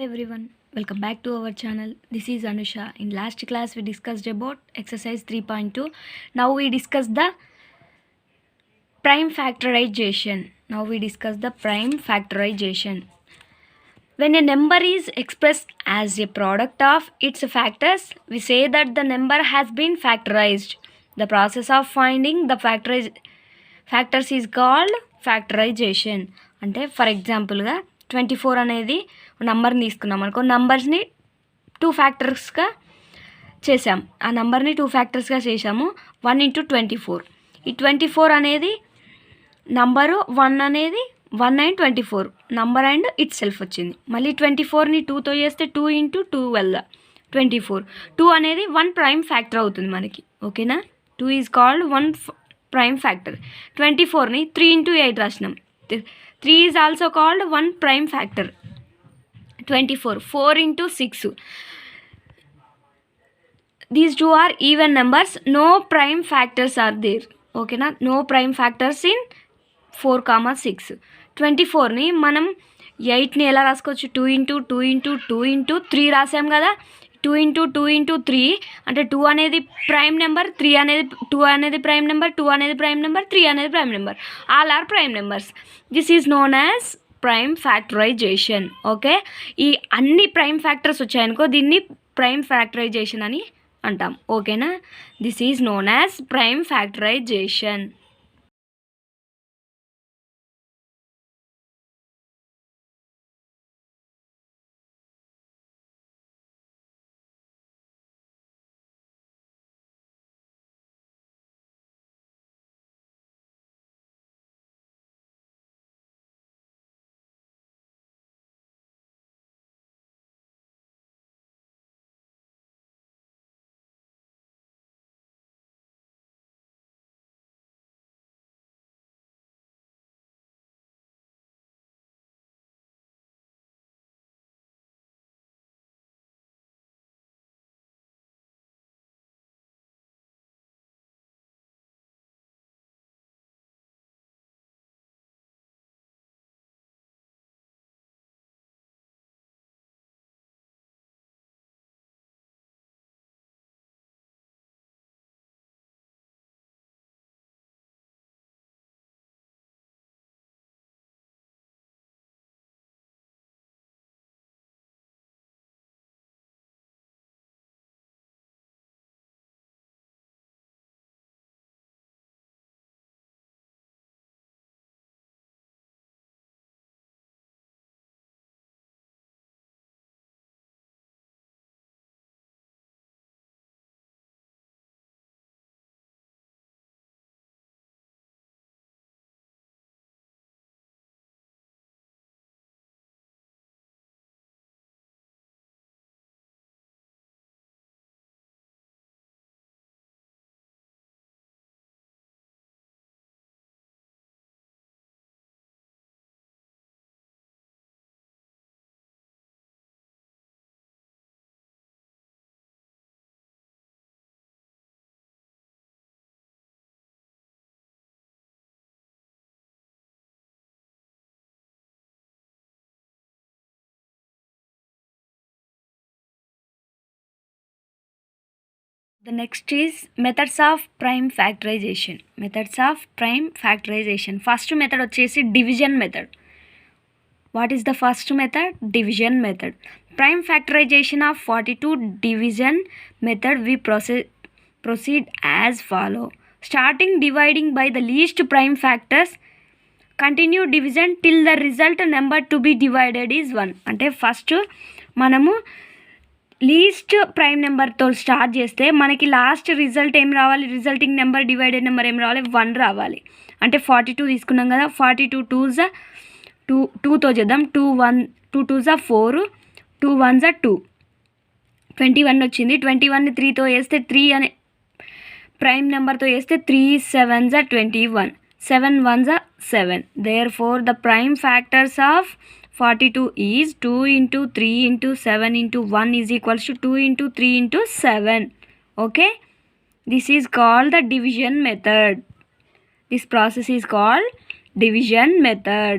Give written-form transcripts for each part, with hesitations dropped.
everyone, welcome back to our channel. This is Anusha. In last class we discussed about exercise 3.2. Now we discuss the prime factorization. When a number is expressed as a product of its factors, we say that the number has been factorized. The process of finding the factors is called factorization. అంటే for ఎగ్జాంపుల్గా 24 అనేది నంబర్ని తీసుకున్నాం అనుకో, నంబర్స్ని 2 ఫ్యాక్టర్స్గా చేసాం. ఆ నంబర్ని 2 ఫ్యాక్టర్స్గా చేసాము. 1 × 24. ఈ 24 అనేది నంబరు, 1 అనేది 1 and 24 number and it self వచ్చింది. మళ్ళీ 24ని 2తో చేస్తే 2 × 2 వల్ల 24. 2 అనేది 1 ప్రైమ్ ఫ్యాక్టర్ అవుతుంది మనకి. ఓకేనా? 2 ఈజ్ కాల్డ్ 1 ప్రైమ్ ఫ్యాక్టర్. 24ని 3 × 8 రాసినాం. 3 is also called 1 prime factor. 24 4 × 6. These two are even numbers. No prime factors are there. ఓకేనా? No prime factors in 4, 6. 24ని మనం 8ని ఎలా రాసుకోవచ్చు? 2 × 2 × 2 × 3 రాసాం కదా. 2 × 2 × 3 అంటే 2 అనేది ప్రైమ్ నెంబర్, 2 అనేది ప్రైమ్ నెంబర్, 2 అనేది ప్రైమ్ నెంబర్, 3 అనేది prime number. All are prime numbers. This is known as prime factorization. Okay, ఈ అన్ని ప్రైమ్ ఫ్యాక్టర్స్ వచ్చాయనుకో దీన్ని ప్రైమ్ ఫ్యాక్టరైజేషన్ అని అంటాం. ఓకేనా? This is known as prime factorization. The next is methods of prime factorization. First method వచ్చేసి division method. What is the first method? Division method. Prime factorization of 42 division method we proceed as follow. Starting dividing by the least prime factors, continue division till the result number to be divided is 1. అంటే first మనము least prime నెంబర్తో start చేస్తే మనకి last result ఏం రావాలి? Resulting number divided number ఏం రావాలి? 1 రావాలి. అంటే 42 తీసుకున్నాం కదా. 42 2తో చేద్దాం. 2 2s 4, 2 1s 2, 21 వచ్చింది. 21ని 3తో వేస్తే 3 అనే ప్రైమ్ నెంబర్తో వేస్తే 3 7s 21, 7 1s 7. Therefore the prime factors of 42 is 2 × 3 × 7 × 1 is equals to 2 × 3 × 7. Okay, this is called the division method. This process is called division method.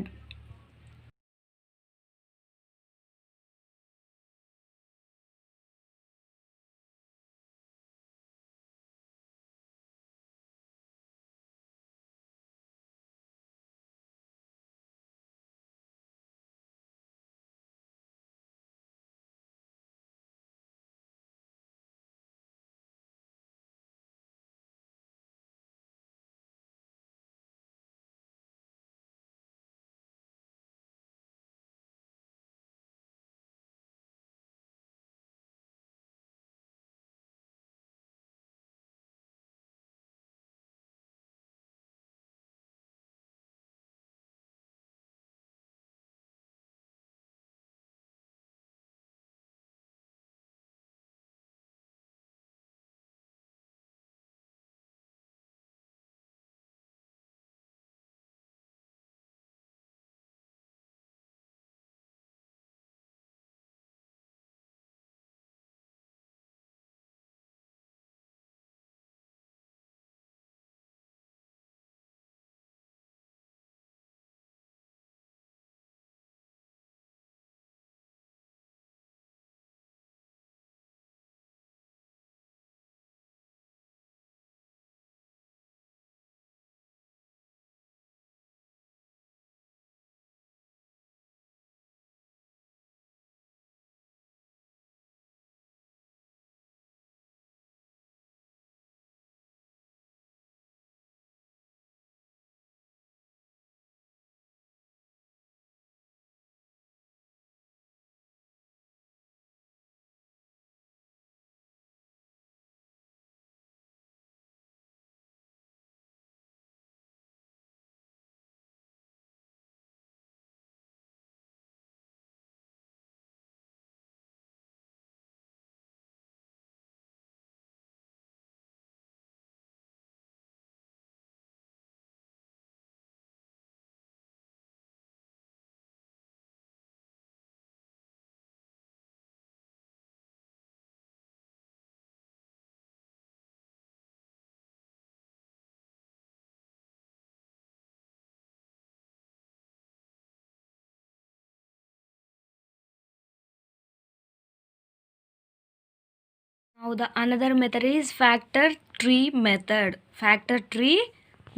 Now the another method is factor tree method. Factor tree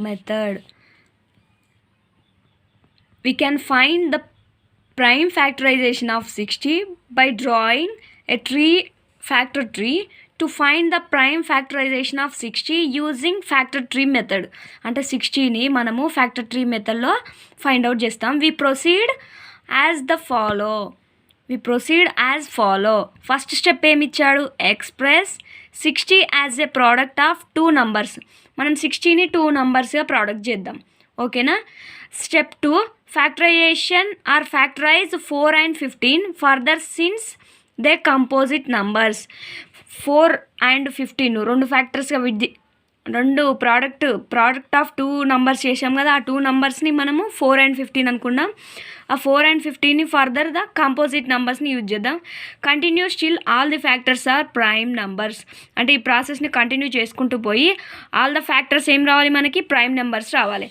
method. We can find the prime factorization of 60 by drawing a factor tree to find the prime factorization of 60 using factor tree method. అంటే 60ని మనము factor tree మెథడ్లో find out చేస్తాం. We proceed as follow. First step ఏమి ఇచ్చాడు? Express 60 as a product of 2 numbers. మనం 60ని 2 నంబర్స్గా product చేద్దాం. ఓకేనా? Step 2, factorization or factorize 4 and 15 further since they composite numbers. 4 and 15 రెండు ఫ్యాక్టర్స్గా రెండు ప్రోడక్ట్ ఆఫ్ 2 నంబర్స్ చేసాం కదా. ఆ 2 నంబర్స్ని మనము 4 and 15 అనుకున్నాం. ఆ 4 and 15ని ఫర్దర్ ద కంపోజిట్ నంబర్స్ని యూజ్ చేద్దాం. Continue still all the factors are prime numbers. అంటే ఈ ప్రాసెస్ని కంటిన్యూ చేసుకుంటూ పోయి ఆల్ ద ఫ్యాక్టర్స్ ఏం రావాలి? మనకి ప్రైమ్ నెంబర్స్ రావాలి.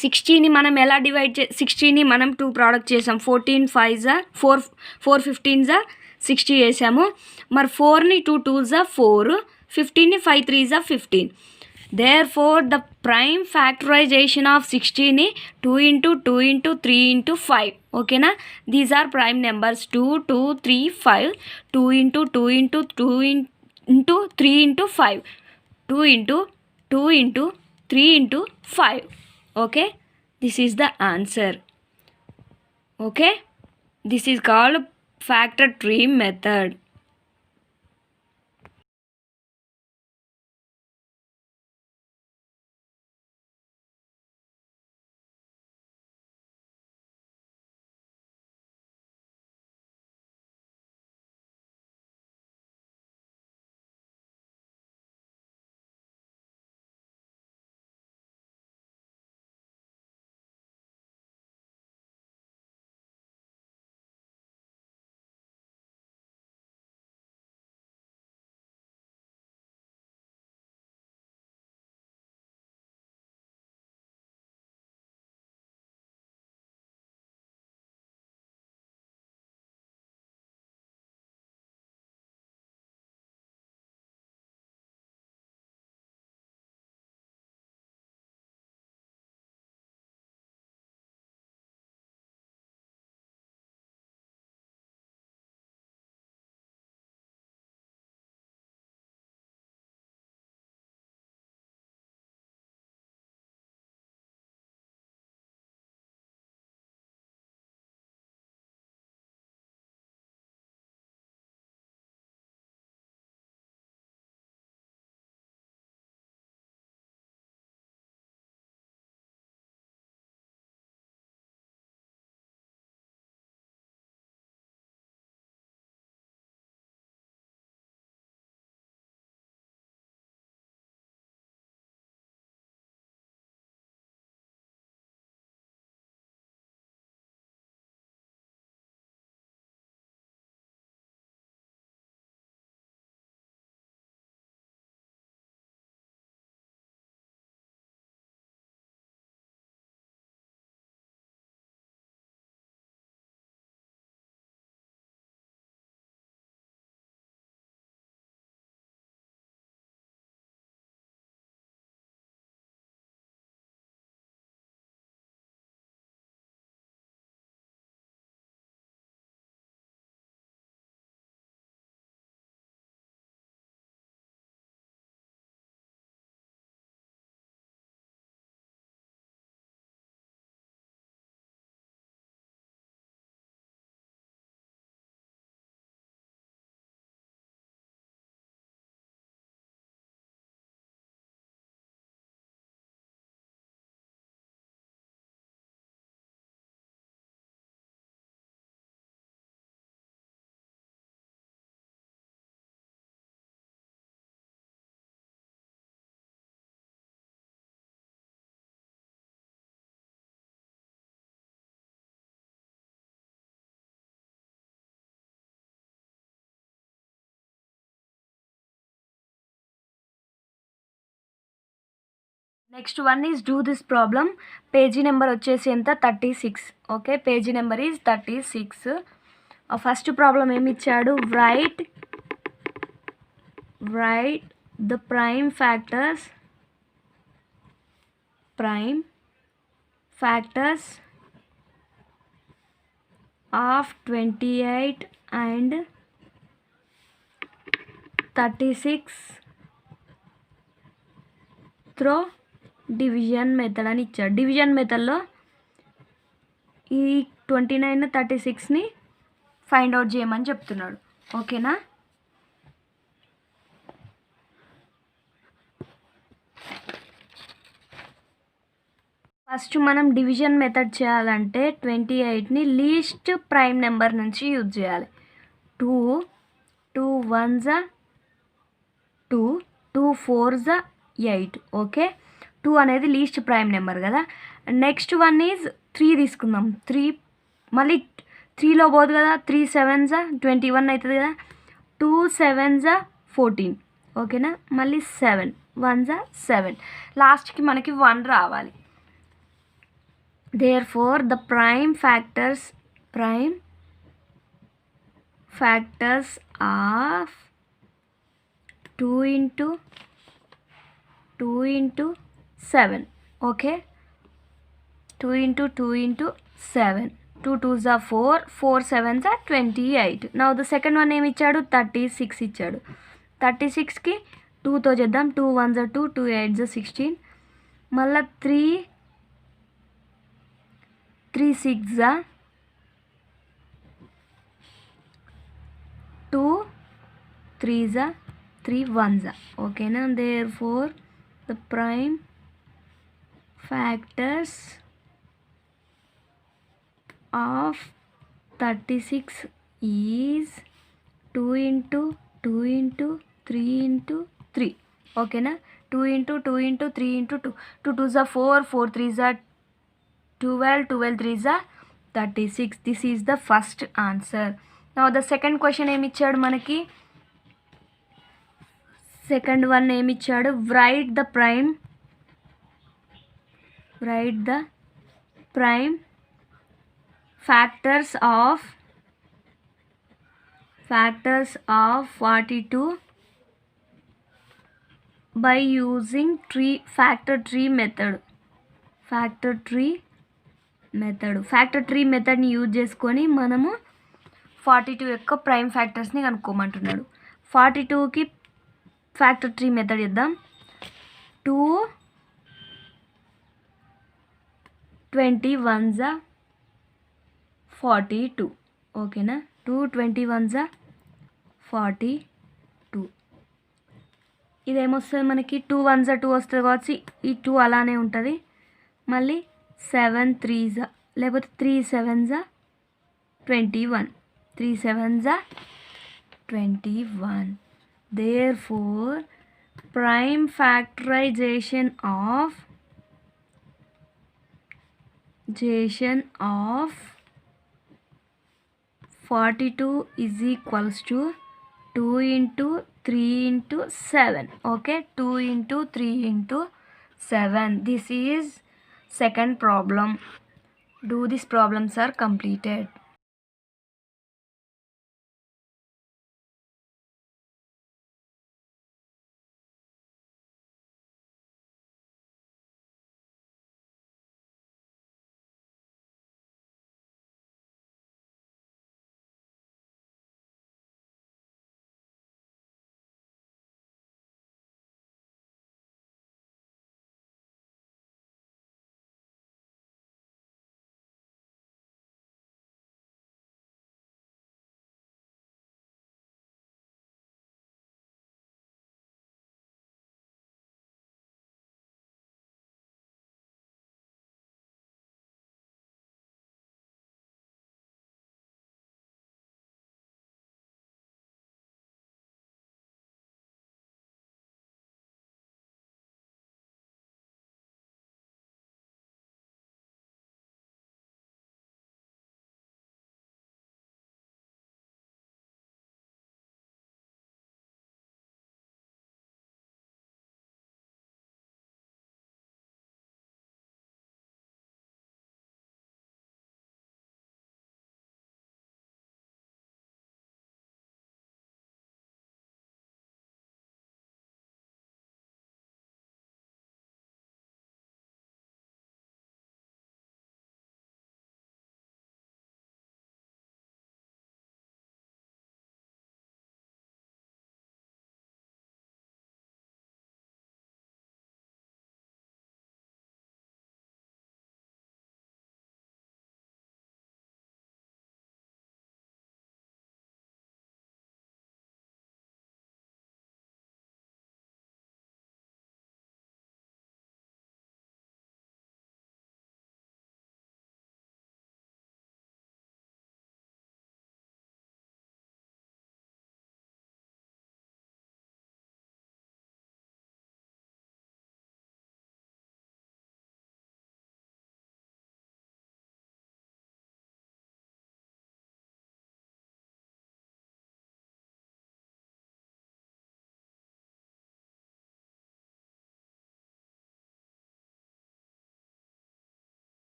60ని మనం ఎలా డివైడ్ 60ని మనం 2 ప్రోడక్ట్ చేసాం. 14 5s 4 15s 60 చేసాము. మరి 4ని 2 2s 4, 15ని 5 3s 15. Therefore the prime factorization of 60ని 2 into 2 into 3 into 5. ఓకేనా? These are prime numbers 2 2 3 5. 2 into 2 into 2 into 3 into 5. 2 into 2 into 3 into 5. Okay, this is the answer. Okay, this is called factor tree method. Next one is do this problem. Page number వచ్చేసి ఎంత? 36. Okay, page number is 36. First problem ఏమి ఇచ్చాడు? Right write the prime factors of 28 and 36 throw division method అని ఇచ్చాడు. Division మెథడ్లో ఈ 29 36ని find out చేయమని చెప్తున్నాడు. ఓకేనా? ఫస్ట్ మనం డివిజన్ మెథడ్ చేయాలంటే 28ని లీస్ట్ ప్రైమ్ నెంబర్ నుంచి యూజ్ చేయాలి. 2 1s 2 2 4s 8. ఓకే, 2 అనేది లీస్ట్ ప్రైమ్ నెంబర్ కదా. నెక్స్ట్ వన్ ఈజ్ 3 తీసుకుందాం. 3 మళ్ళీ 3లో పోదు కదా. 3 7s 21 అవుతుంది కదా. 2 7s 14. ఓకేనా? మళ్ళీ 7 1s 7. లాస్ట్కి మనకి 1 రావాలి. Therefore, the prime factors of 2 into 7. Okay, 2 into 7. 2 2s are 4, 4 7s are 28. Now the second one ఏమి ఇచ్చాడు? 36 ఇచ్చాడు. 36కి 2తో చేద్దాం. 2 1s are 2, 2 8s are 16. మళ్ళీ 3 6s 2 3s 3 1s. ఓకేనా? Therefore the prime factors of 36 is 2 into 3 into 3. ఓకేనా? 2 into 3 into 2. 2 2s are 4, 4 3s are 12, 12 3s are 36. This is the first answer. Now the second question ఏమి ఇచ్చాడు మనకి? Second one ఏమి ఇచ్చాడు? write the prime factors of 42 by using factor tree method. Factor tree మెథడ్ని use చేసుకొని మనము 42 యొక్క prime ఫ్యాక్టర్స్ని కనుక్కోమంటున్నాడు. 42కి ఫ్యాక్టర్ ట్రీ మెథడ్ ఇద్దాం. 2 21s 42. ఓకేనా? 2 21s 42. ఇదేమొస్తుంది మనకి? 2 1s 2 వస్తుంది కాబట్టి ఈ 2 అలానే ఉంటుంది. మళ్ళీ 7 3s లేకపోతే 3 7s 21. 3 7s 21. Therefore prime factorization of 42 is equals to 2 into 3 into 7. Okay, 2 into 3 into 7. This is second problem. Do these problems are completed.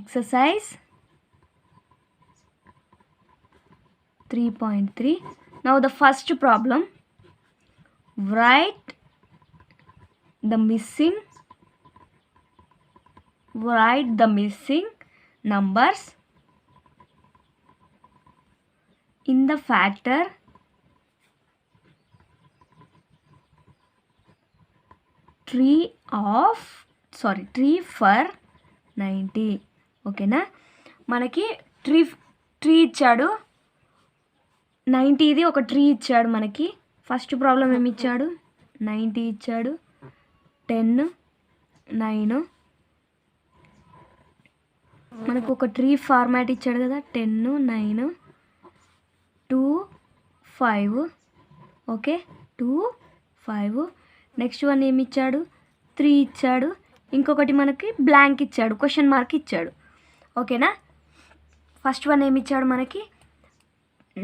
Exercise 3.3. Now the first problem. Write the missing numbers in the factor tree for 90. ఓకేనా, మనకి tree ఇచ్చాడు, 90ది ఒక tree ఇచ్చాడు మనకి. First problem ఏమి ఇచ్చాడు, 90 ఇచ్చాడు, 10, 9. మనకు ఒక ట్రీ ఫార్మాట్ ఇచ్చాడు కదా, 10, 9, 2, 5. ఓకే, 2, 5. నెక్స్ట్ వన్ ఏమి ఇచ్చాడు, 3 ఇచ్చాడు, ఇంకొకటి మనకి బ్లాంక్ ఇచ్చాడు, క్వశ్చన్ మార్క్ ఇచ్చాడు. ఓకేనా, ఫస్ట్ వన్ ఏమి ఇచ్చాడు మనకి,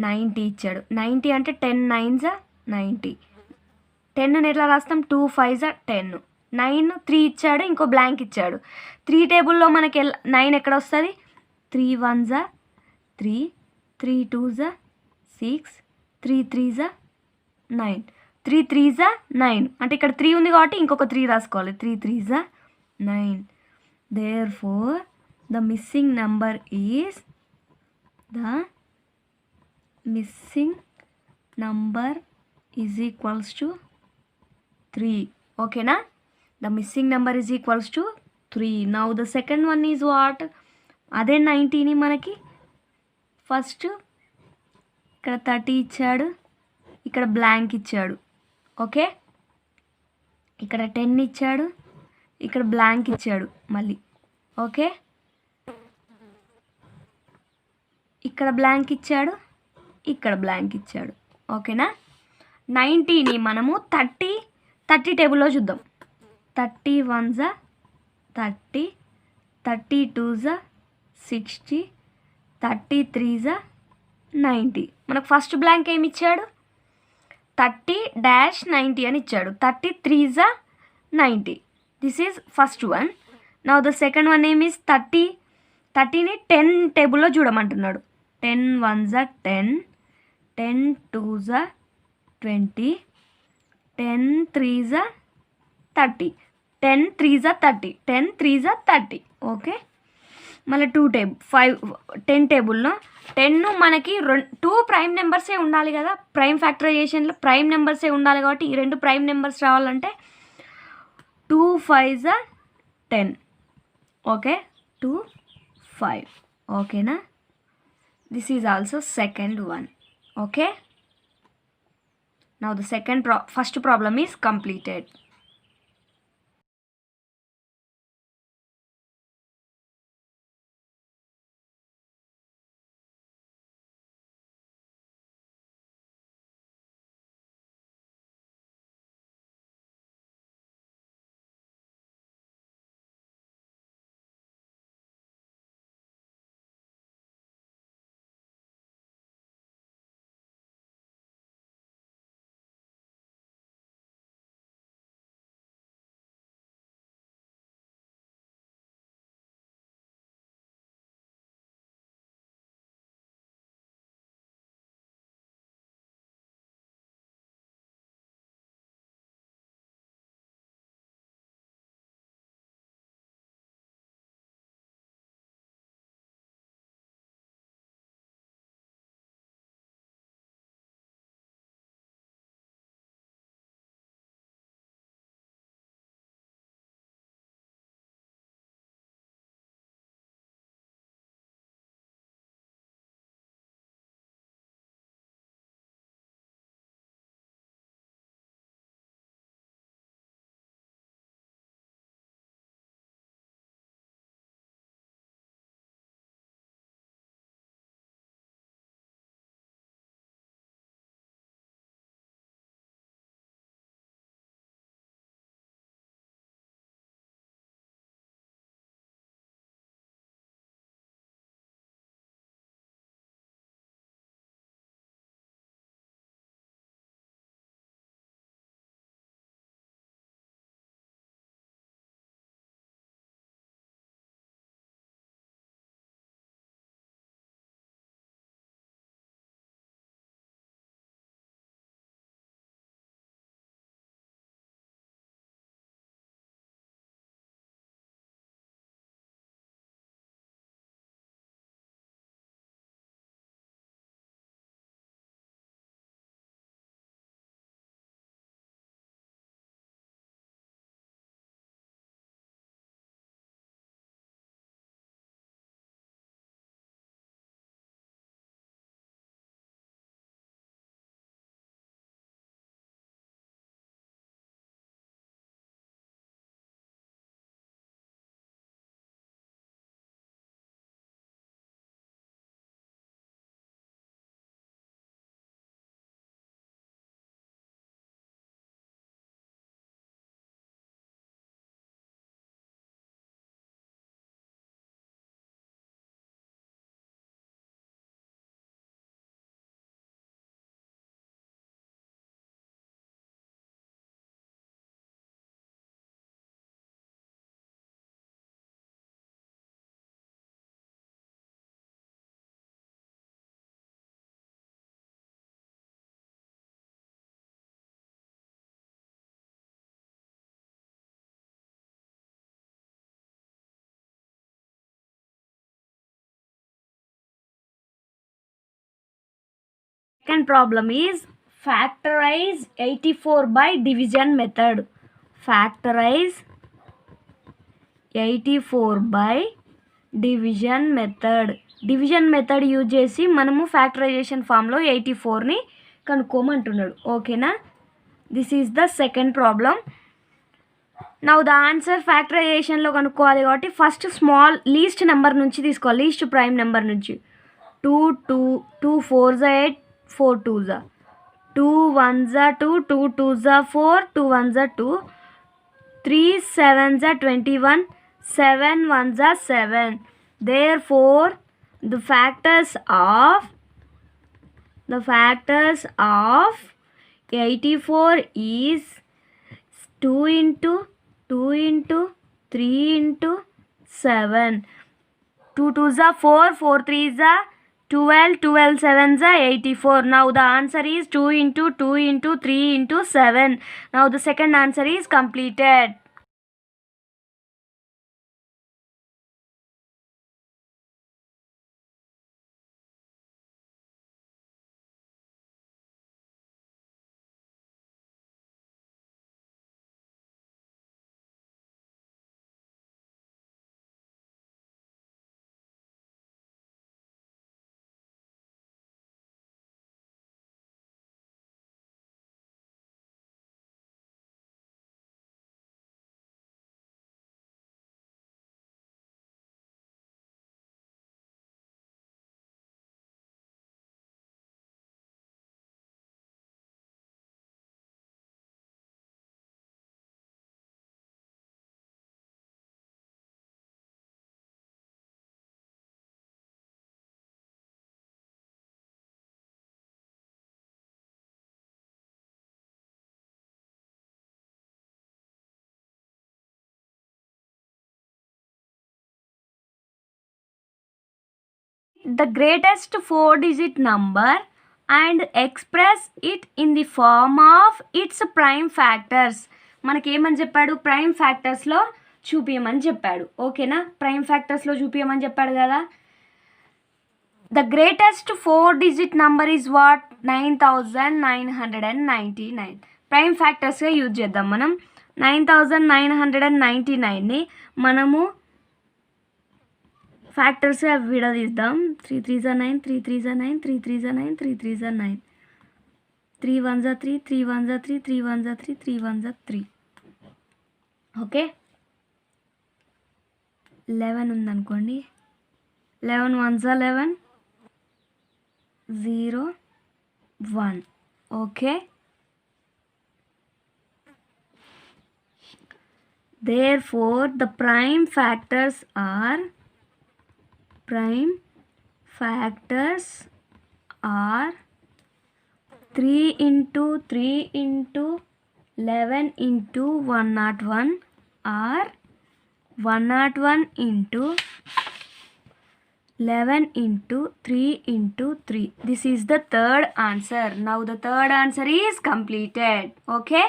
90 ఇచ్చాడు. 90 అంటే 10 9s 90. 10ని ఎట్లా రాస్తాం, 2 5s 10. 9 3 ఇచ్చాడు, ఇంకో బ్లాంక్ ఇచ్చాడు. 3 టేబుల్లో మనకి 9 ఎక్కడ వస్తుంది, 3 1s 3, 3 2s 6, 3 3s 9, 3 3s 9. అంటే ఇక్కడ 3 ఉంది కాబట్టి ఇంకొక 3 రాసుకోవాలి, 3 3s 9. Therefore the missing number is 3. ఓకేనా, the missing number is equals to 3. Now the second one is what, అదే 90ని మనకి ఫస్ట్ ఇక్కడ 30 ఇచ్చాడు, ఇక్కడ బ్లాంక్ ఇచ్చాడు. ఓకే, ఇక్కడ 10 ఇచ్చాడు, ఇక్కడ బ్లాంక్ ఇచ్చాడు మళ్ళీ. ఓకే, ఇక్కడ బ్లాంక్ ఇచ్చాడు, ఇక్కడ బ్లాంక్ ఇచ్చాడు. ఓకేనా, 90ని మనము 30 టేబుల్లో చూద్దాం. 31s 30, 32s 60, 33s 90. మనకు ఫస్ట్ బ్లాంక్ ఏమి ఇచ్చాడు, 30-90 అని ఇచ్చాడు. 33s 90. This is first one. Now the second one ఏమ్ ఈజ్ 30ని 10 టేబుల్లో చూడమంటున్నాడు. 10 1s 10, 10 2s 20, 10 3s 30, 10 3s 30, 10 3s 30. Okay, మళ్ళీ 10 టేబుల్లో 10 మనకి 2 ప్రైమ్ నెంబర్సే ఉండాలి కదా, ప్రైమ్ ఫ్యాక్టరైజేషన్లో ప్రైమ్ నెంబర్సే ఉండాలి కాబట్టి ఈ 2 ప్రైమ్ నెంబర్స్ రావాలంటే 2 5s 10. ఓకే, 2 5. ఓకేనా, this is also second one. Okay, now the first problem is completed. Second problem is factorize 84 by division method. Factorize 84 by division method. Division method use చేసి మనము factorization ఫామ్లో 84ని కనుక్కోమంటున్నాడు. ఓకేనా? This is the second problem. Now the answer ఫ్యాక్టరైజేషన్లో కనుక్కోవాలి కాబట్టి first small least number నుంచి తీసుకోవాలి, లీస్ట్ ప్రైమ్ నెంబర్ నుంచి. 2 4 8 4 2 2 1 2 2 2 4 2 1 2 3 7 21 7 1 7. Therefore the factors of 84 is 2 into 2 into 3 into 7. 2 2s are 4, 4 3s are 12, 12 7s are 84. Now the answer is 2 into 2 into 3 into 7. Now the second answer is completed. The greatest 4-digit number and express it in the form of its prime factors. మనకి ఏమని చెప్పాడు? Prime ఫ్యాక్టర్స్లో చూపించమని చెప్పాడు. ఓకేనా? Prime ఫ్యాక్టర్స్లో చూపించమని చెప్పాడు కదా. The greatest 4-digit number is what? 9999. Prime ఫ్యాక్టర్స్గా యూజ్ చేద్దాం మనం. 9999ని మనము ఫ్యాక్టర్స్గా విడదీద్దాం. 3 3s are 9, 3 3s are 9, 3 3s are 9, 3 3s are 9, 3 1s are 3, 3 1s are 3, 3 1s are 3, 3 1s are 3. Okay, 11 ఉందనుకోండి. 11 1s are 11, 0 1. Okay, therefore the prime factors are 3 into 3 into 11 into 101 or 101 into 11 into 3 into 3. This is the third answer. Now the third answer is completed. Okay.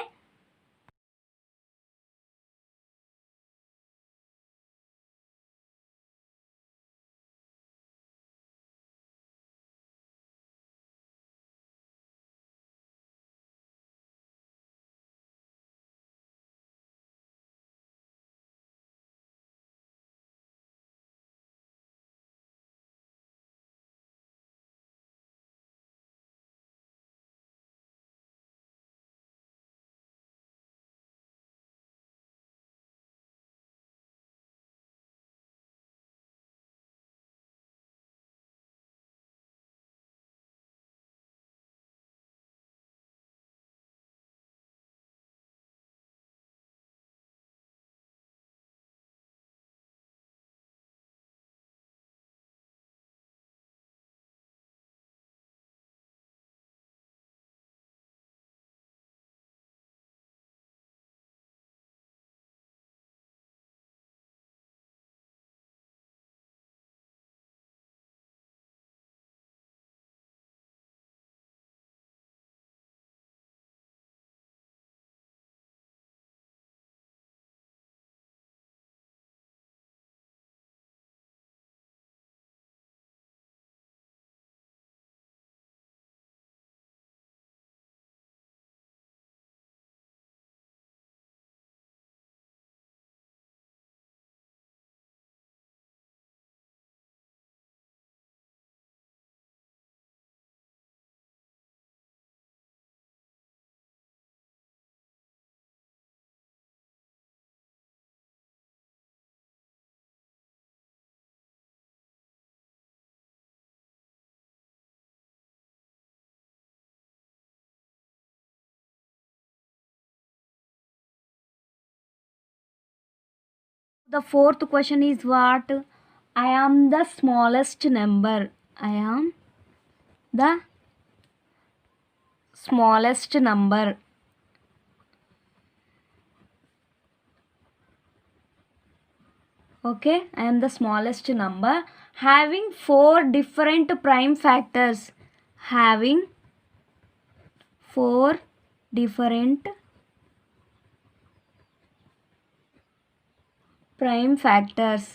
The fourth question is what? I am the smallest number. I am the smallest number. Okay, I am the smallest number having 4 different prime factors. Having 4 different prime factors.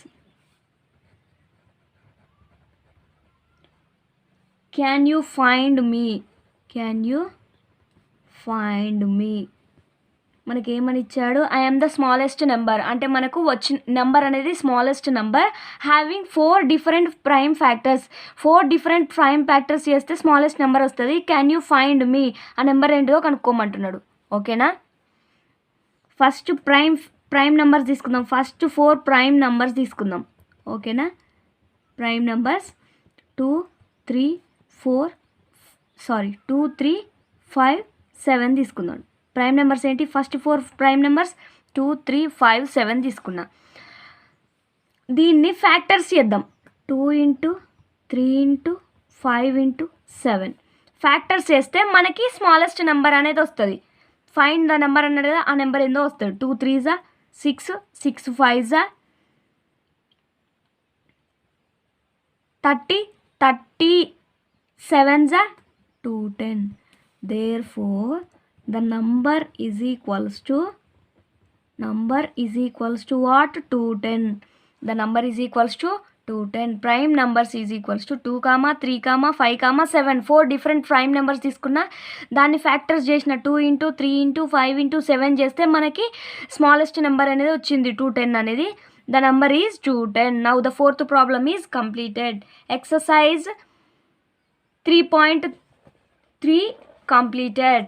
Can you find me? Can you find me? మనకి ఏమని ఇచ్చాడు? I am the smallest number అంటే మనకు వచ్చిన నెంబర్ అనేది smallest number having 4 different prime factors. 4 different prime factors చేస్తే smallest number వస్తుంది. క్యాన్ యూ ఫైండ్ మీ ఆ నెంబర్ ఏంటిదో కనుక్కోమంటున్నాడు. ఓకేనా? ఫస్ట్ ప్రైమ్ నెంబర్స్ తీసుకుందాం. ఫస్ట్ 4 ప్రైమ్ నెంబర్స్ తీసుకుందాం. ఓకేనా? ప్రైమ్ నెంబర్స్ 2 3 5 7 తీసుకుందాం. ప్రైమ్ నెంబర్స్ ఏంటి? ఫస్ట్ 4 ప్రైమ్ నెంబర్స్ 2 3 5 7 తీసుకున్నా. దీన్ని ఫ్యాక్టర్స్ చేద్దాం. 2 ఇంటూ 3 ఇంటూ 5 ఇంటూ 7 ఫ్యాక్టర్స్ చేస్తే మనకి స్మాలెస్ట్ నెంబర్ అనేది వస్తుంది. ఫైండ్ ద నెంబర్ అన్నాడు కదా, ఆ నెంబర్ ఏందో వస్తుంది. 2 3s 6 6 5s 30 37s 210. Therefore the number is equals to what? 210. The number is equals to 210. Prime numbers is equals to 2, 3, 5, 7. 4 different prime numbers తీసుకున్నా. దాన్ని ఫ్యాక్టర్స్ చేసిన 2 ఇంటూ 3 ఇంటూ 5 ఇంటూ 7 చేస్తే మనకి స్మాలెస్ట్ నెంబర్ అనేది వచ్చింది 210 అనేది. The number is 210. Now the fourth problem is completed. Exercise 3.3 completed.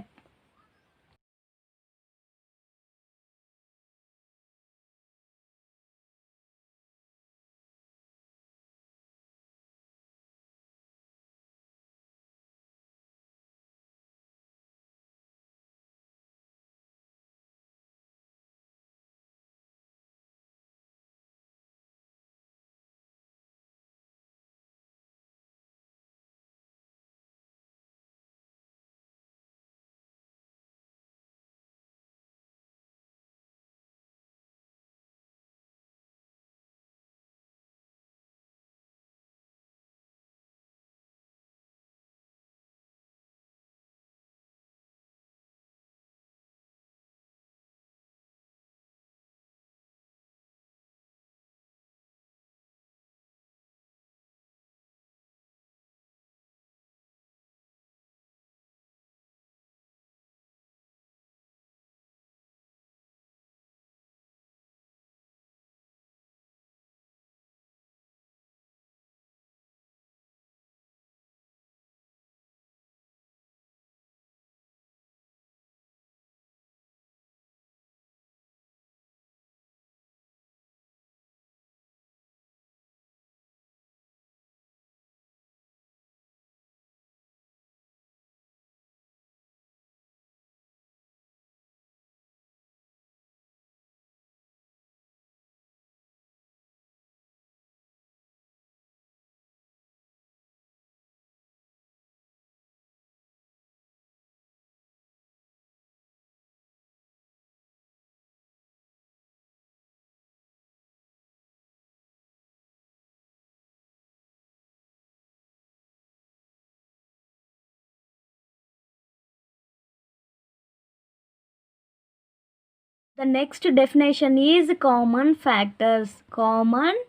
The next definition is common factors. Common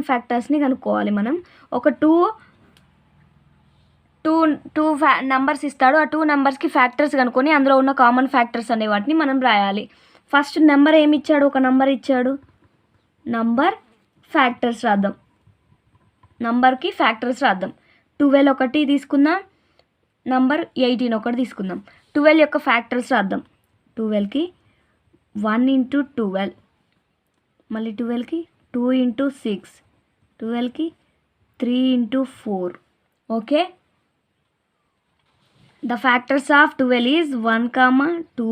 ఫ్యాక్టర్స్ని కనుక్కోవాలి మనం. ఒక టూ నెంబర్స్ ఇస్తాడు. ఆ 2 నెంబర్స్కి ఫ్యాక్టర్స్ కనుక్కొని అందులో ఉన్న కామన్ ఫ్యాక్టర్స్ అనే వాటిని మనం రాయాలి. ఫస్ట్ నెంబర్ ఏమి ఇచ్చాడు? ఒక నెంబర్ ఇచ్చాడు. నంబర్ ఫ్యాక్టర్స్ రాద్దాం. నంబర్కి ఫ్యాక్టర్స్ రాద్దాం. 12 ఒకటి తీసుకుందాం. నంబర్ 18 ఒకటి తీసుకుందాం. 12 యొక్క ఫ్యాక్టర్స్ రాద్దాం. 12కి 1 ఇంటూ 12, మళ్ళీ 12కి 2 into 6, 12కి 3 into 4. Okay, the factors of 12 is 1, 2,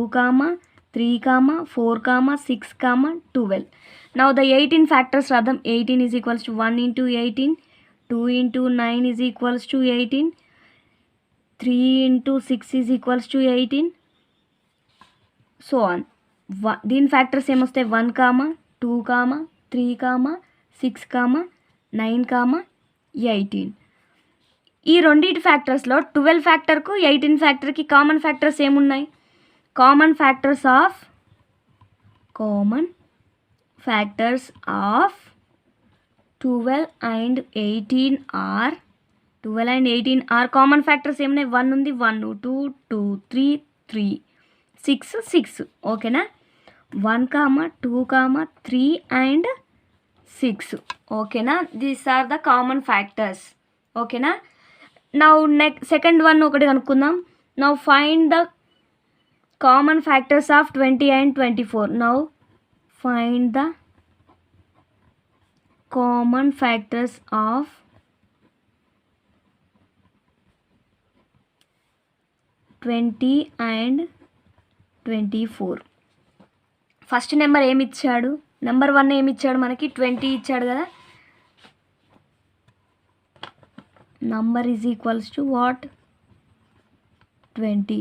3, 4, 6, 12. Now the 18 factors Radham. 18 is equals to 1 into 18, 2 into 9 is equals to 18, 3 into 6 is equals to 18, so on. దీని ఫ్యాక్టర్స్ ఏమొస్తాయి 1, 2, 3, 6, 9, 18. ఈ రెండింటి ఫ్యాక్టర్స్లో 12 ఫ్యాక్టర్కు 18 ఫ్యాక్టర్కి కామన్ ఫ్యాక్టర్స్ ఏమున్నాయి? Common factors of 12 and 18 are 12 and 18 are common factors ఏమున్నాయి? 1 ఉంది, 1, 2, 2, 3, 3, 6, 6. ఓకేనా? 1, 2, 3 and 6. ఓకేనా? These are the common factors. ఓకేనా? నౌ సెకండ్ వన్ ఒకటి కనుక్కుందాం. Now find the common factors of 20 and 24. Now find the common factors of 20 and 24. First number ఏమి ఇచ్చాడు? Number 1 ఏమి ఇచ్చాడు మనకి? 20 ఇచ్చాడు కదా. Number is equals to what? 20.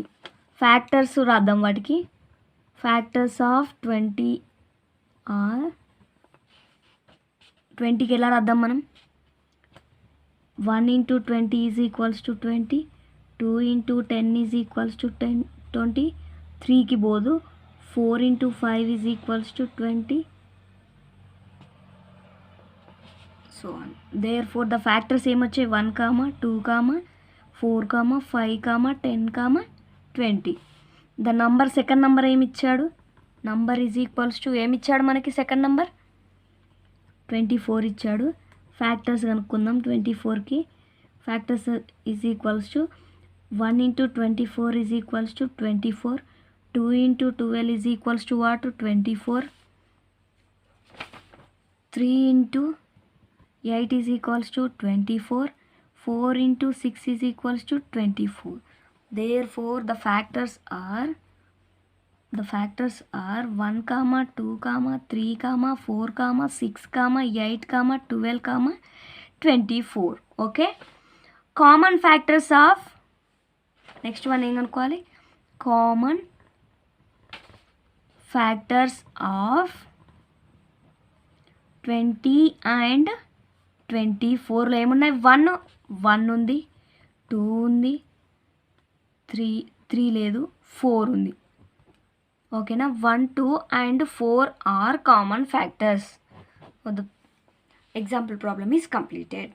Factors రాద్దాం వాటికి. ఫ్యాక్టర్స్ ఆఫ్ 20 ఆర్ 20కి ఎలా రాద్దాం మనం? 1 into 20 is equals to 20, 2 into 10 is equals to 20, 3కి పోదు, 4 into 5 is equals to 20, so on. Therefore the factors ఏమొచ్చాయి? 1, 2, 4, 5, 10, 20. ద నంబర్ సెకండ్ నంబర్ ఏమి ఇచ్చాడు? నంబర్ ఈజ్ ఈక్వల్స్ టు ఏమి ఇచ్చాడు మనకి? సెకండ్ నంబర్ 24 ఇచ్చాడు. ఫ్యాక్టర్స్ కనుక్కుందాం 24కి. Factors is equals to 1 into 24 is equals to 24, 2 into 12 is equals to what? 24, 3 into 8 is equals to 24, 4 into 6 is equals to 24. Therefore the factors are 1, 2, 3, 4, 6, 8, 12, 24. Okay. Common factors of next one ఏం కనుక్కోవాలి? Common factors of 20 and 24లో ఏమున్నాయి? 1 ఉంది, 2 ఉంది, 3 లేదు, 4 ఉంది. ఓకేనా? 1, 2 and 4 are common factors. The example problem is completed.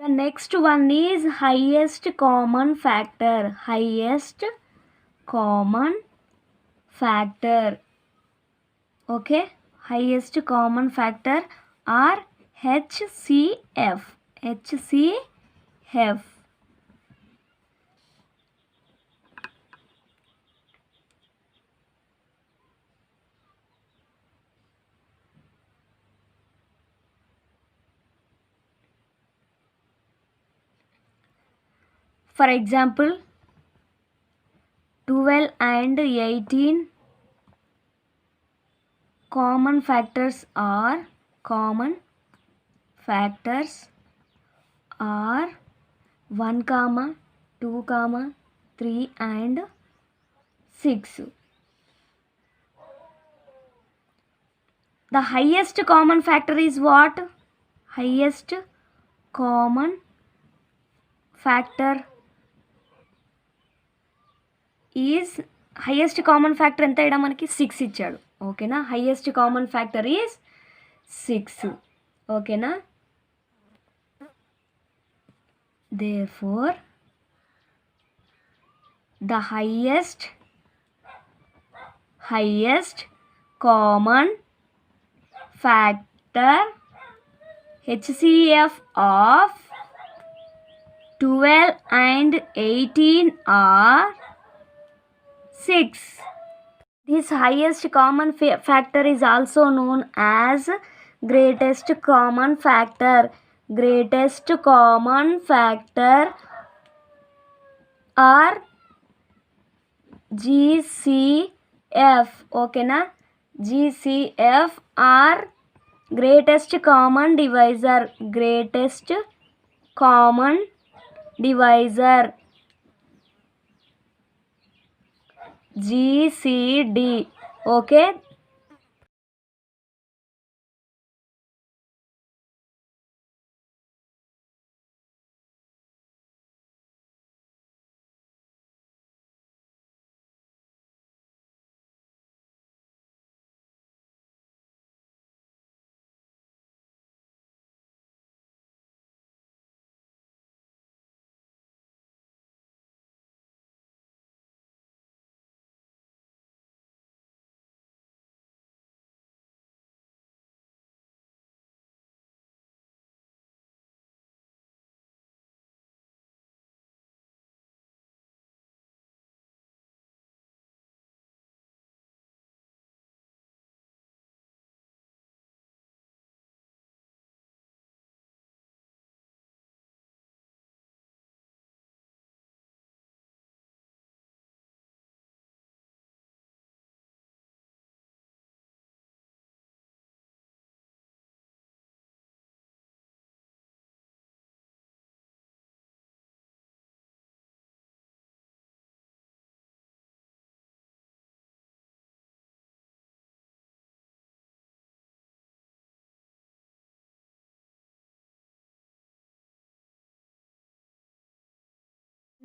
The next one is highest common factor. Highest common factor. Okay, highest common factor are HCF. HCF. For example, 12 and 18 common factors are 1, 2, 3 and 6. The highest common factor is what? Highest common factor is highest common factor ఎంత ఇక్కడ మనకి 6 ఇచ్చాడు. ఓకేనా, highest common factor is 6. ఓకేనా, therefore the highest common factor HCF of 12 and 18 are 6. This highest common factor is also known as greatest common factor. Greatest common factor are GCF. ఓకేనా, GCF are greatest common divisor. Greatest common divisor. GCD. Okay,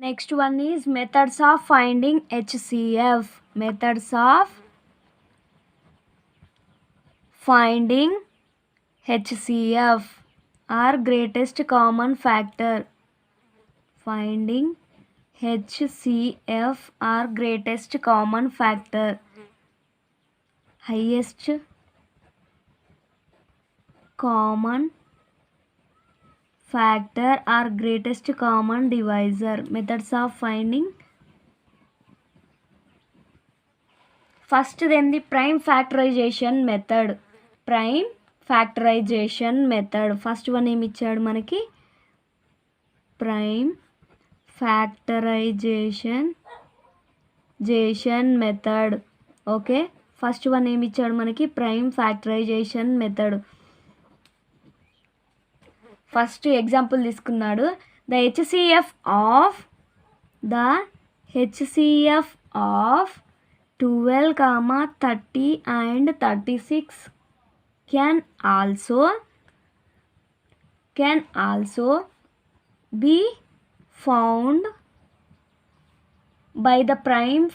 next one is methods of finding HCF. Methods of finding HCF are greatest common factor. Finding HCF are greatest common factor. Highest common factor are greatest common divisor. Methods of finding. First, then the prime factorization method. Prime factorization method. First one ఏమి ఇచ్చాడు మనకి? Prime factorization method. Okay, first one ఏమి ఇచ్చాడు మనకి? Prime factorization method. First example తీసుకున్నాడు. The HCF of 12, 30 and 36 can also be found by the prime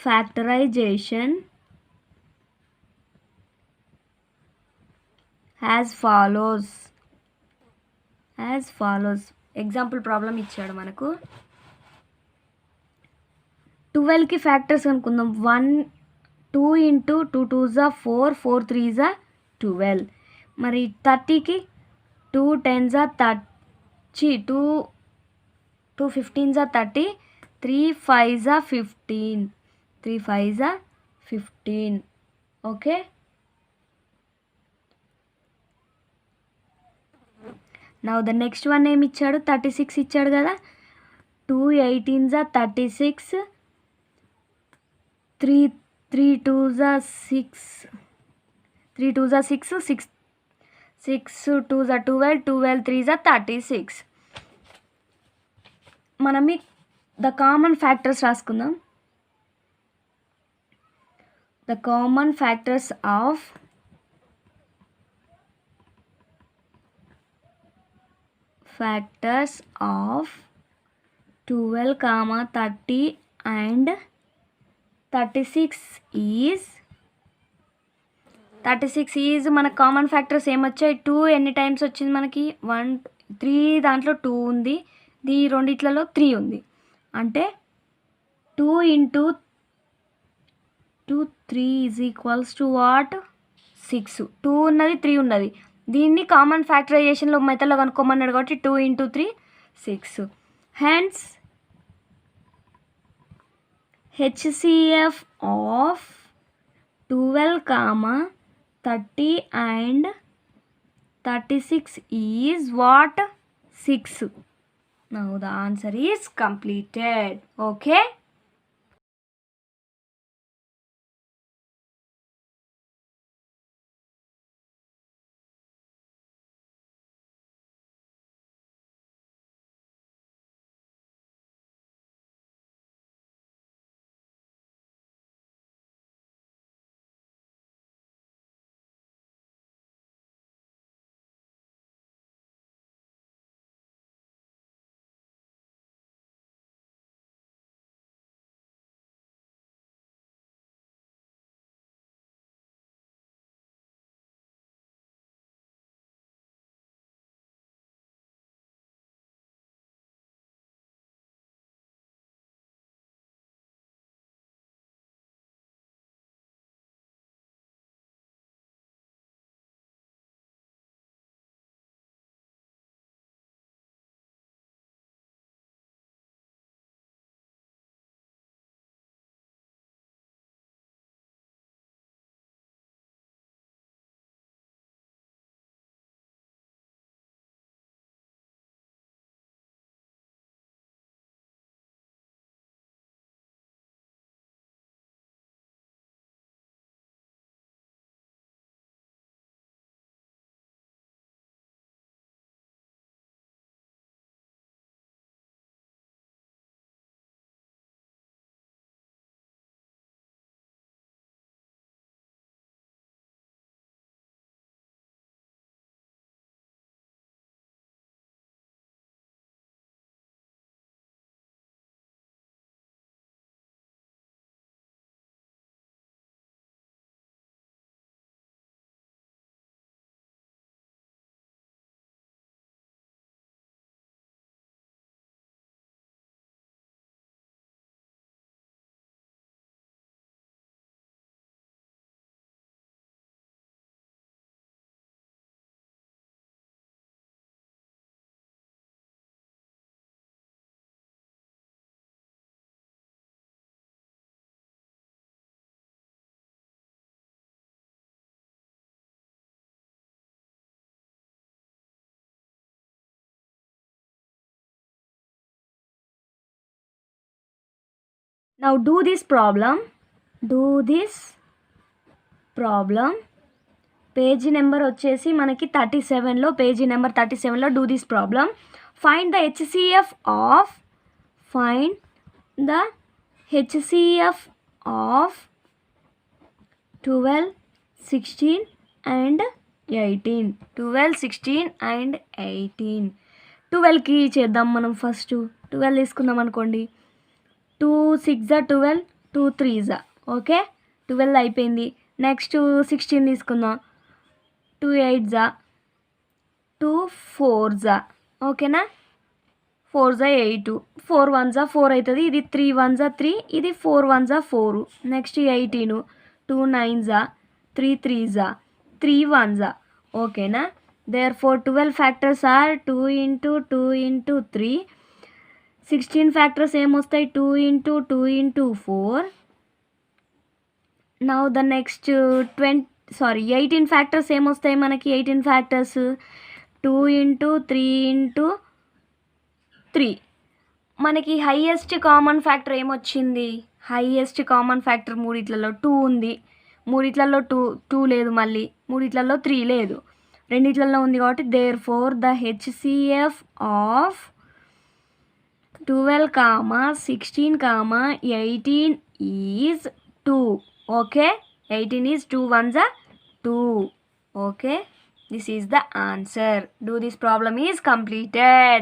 factorization as follows. Example problem ఇచ్చాడు మనకు. 12కి factors అనుకుందాం. 2 ఇంటూ 2 2s 4, 4 3s 12. మరి 30కి 2 10s 30, 2 15s 30, 3 5s 15, 3 5s 15. Okay. Now the next one ఏమి ఇచ్చాడు? 36 ఇచ్చాడు కదా. 2 18s 36, 3 2s 6, 3 2s 6, 6 2s 12, 12 3s 36. మనం the common factors రాసుకుందాం. The common factors of 12, 30 and 36 ఈజ్ మన కామన్ ఫ్యాక్టర్స్ ఏమొచ్చాయి? 2 ఎన్ని టైమ్స్ వచ్చింది మనకి? 1 3 దాంట్లో 2 ఉంది, ఈ రెండిట్లలో 3 ఉంది. అంటే 2 into 2 3 is equals to what? 6. 2 ఉన్నది, 3 ఉన్నది. దీన్ని కామన్ ఫ్యాక్టరైజేషన్లో మెథడ్లో కనుక్కోమన్నాడు కాబట్టి 2 into 3 6. Hence HCF of 12, 30 and 36 is what? 6. Now the answer is completed. Okay. Now do this problem. Page number వచ్చేసి మనకి 37లో, పేజీ నెంబర్ 37లో do this problem. Find the HCF of 12, 16 and 18. 12, 16 and 18. 12కి చేద్దాం మనం. First 12 తీసుకుందాం అనుకోండి. 2 6 12, 2 3 okay. 12 అయిపోయింది. నెక్స్ట్ 16 తీసుకుందాం. 2 8 జా 2 4 జా ఓకేనా 4 జా 8 4 1 జా 4 అవుతుంది ఇది 3 1 జా 3 ఇది 4 1 జా 4 నెక్స్ట్ 18 2 9 జా 3 3 జా 3 1 జా ఓకేనా therefore 12 factors are 2 into 2 into 3 16 factors ఏమొస్తాయి 2 into 2 into 4 now the next 18 factors ఏమొస్తాయి మనకి 18 factors 2 into 3 into 3 మనకి హైయెస్ట్ కామన్ ఫ్యాక్టర్ ఏమొచ్చింది హైయెస్ట్ కామన్ ఫ్యాక్టర్ మూడిట్లలో 2 ఉంది మూడిట్లలో 2 లేదు మళ్ళీ మూడిట్లలో 3 లేదు రెండిట్లలో ఉంది కాబట్టి therefore the HCF of 12 16 18 is 2 okay 18 is 2 ones are 2 okay this is the answer do this problem is completed.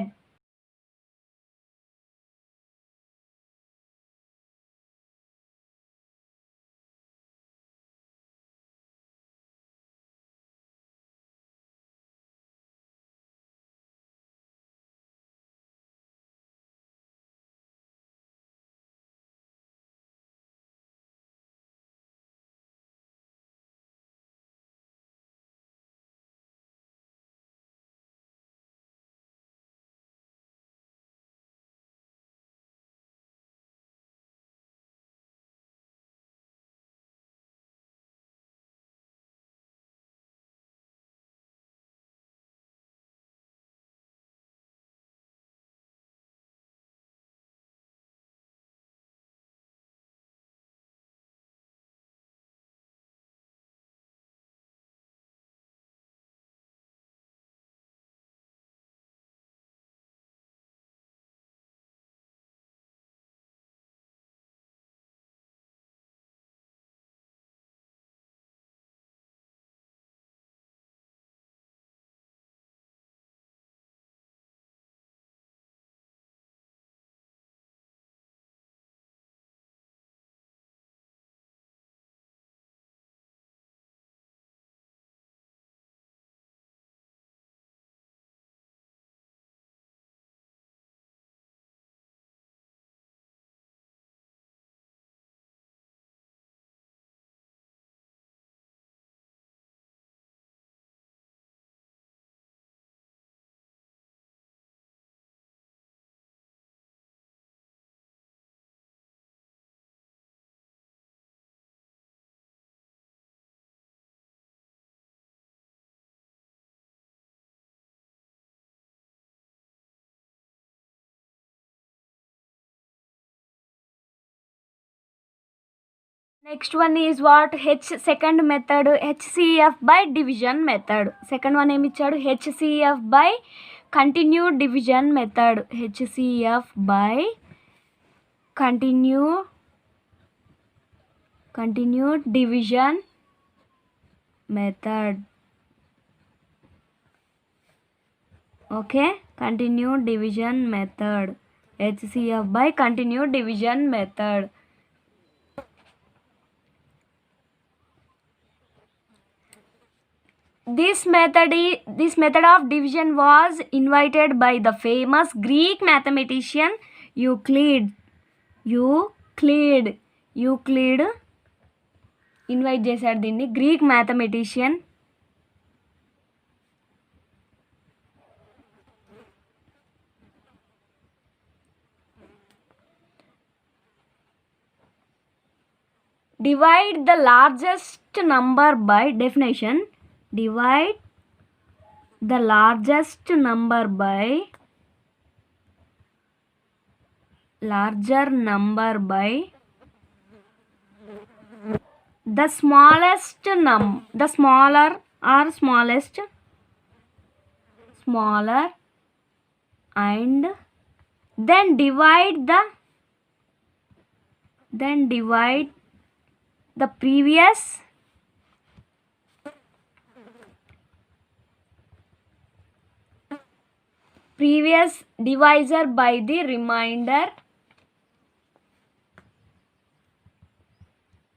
Next one is what second method HCF by division method. Second one ఏమి ఇచ్చాడు HCF by continued division method. HCF by continued division method. Okay, continued division method. HCF by continued division method. This method of division was invented by the famous Greek mathematician Euclid invite చేశాడు దీన్ని Greek mathematician divide the largest number by definition divide the largest number by larger number by the smallest the smaller or smallest smaller and then divide the previous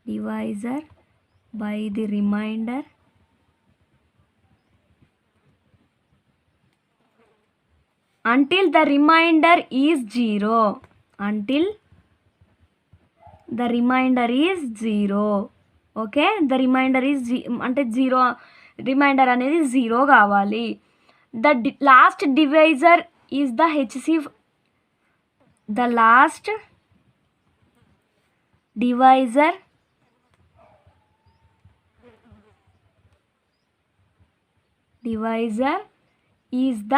divisor by the remainder until the remainder is 0. Until the remainder is 0. Okay, the remainder is అంటే 0, remainder అనేది 0 కావాలి. The last divisor is the HC. The last divisor is the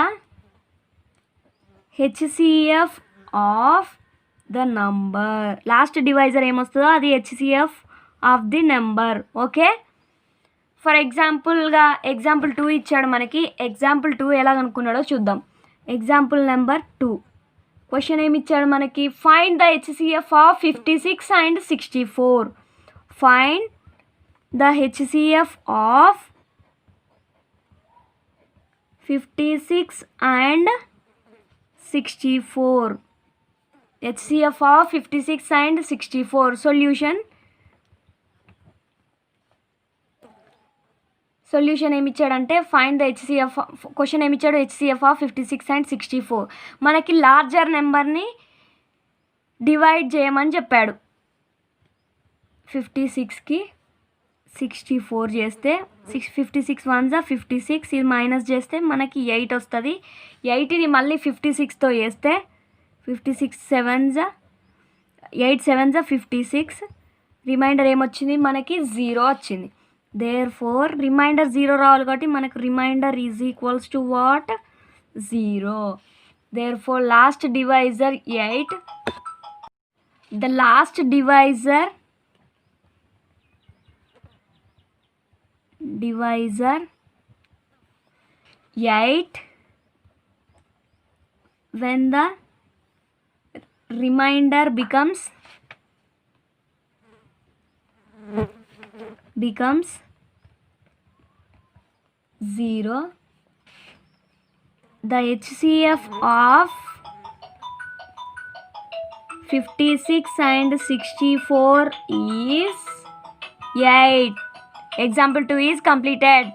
HCF of the number. Last divisor ఏమొస్తుందో అది HCF of the number. Okay, for ఎగ్జాంపుల్గా example 2 ఇచ్చాడు మనకి. Example 2 ఎలా కనుక్కున్నాడో చూద్దాం. ఎగ్జాంపుల్ నెంబర్ 2 క్వశ్చన్ ఏమి ఇచ్చాడు మనకి? Find the HCF of 56 and 64. Find the HCF of 56 and 64. HCF of 56 and 64. Solution ఏమి ఇచ్చాడంటే ఫైండ్ ద హెచ్సిఎఫ్. క్వశ్చన్ ఏమి ఇచ్చాడు? HCF of 56 and 64. మనకి లార్జర్ నెంబర్ని డివైడ్ చేయమని చెప్పాడు. 56కి 64 చేస్తే 56 1 56, ఇది మైనస్ చేస్తే మనకి 8 వస్తుంది. 8ని మళ్ళీ 56తో చేస్తే 56 7 8 7 56. రిమైండర్ ఏమొచ్చింది మనకి? 0 వచ్చింది. దేర్ ఫోర్ రిమైండర్ 0 రావాలి కాబట్టి మనకు remainder is equals to what? 0. Therefore last divisor 8. The last divisor 8 when the remainder becomes 0. The HCF of 56 and 64 is 8. Example 2 is completed.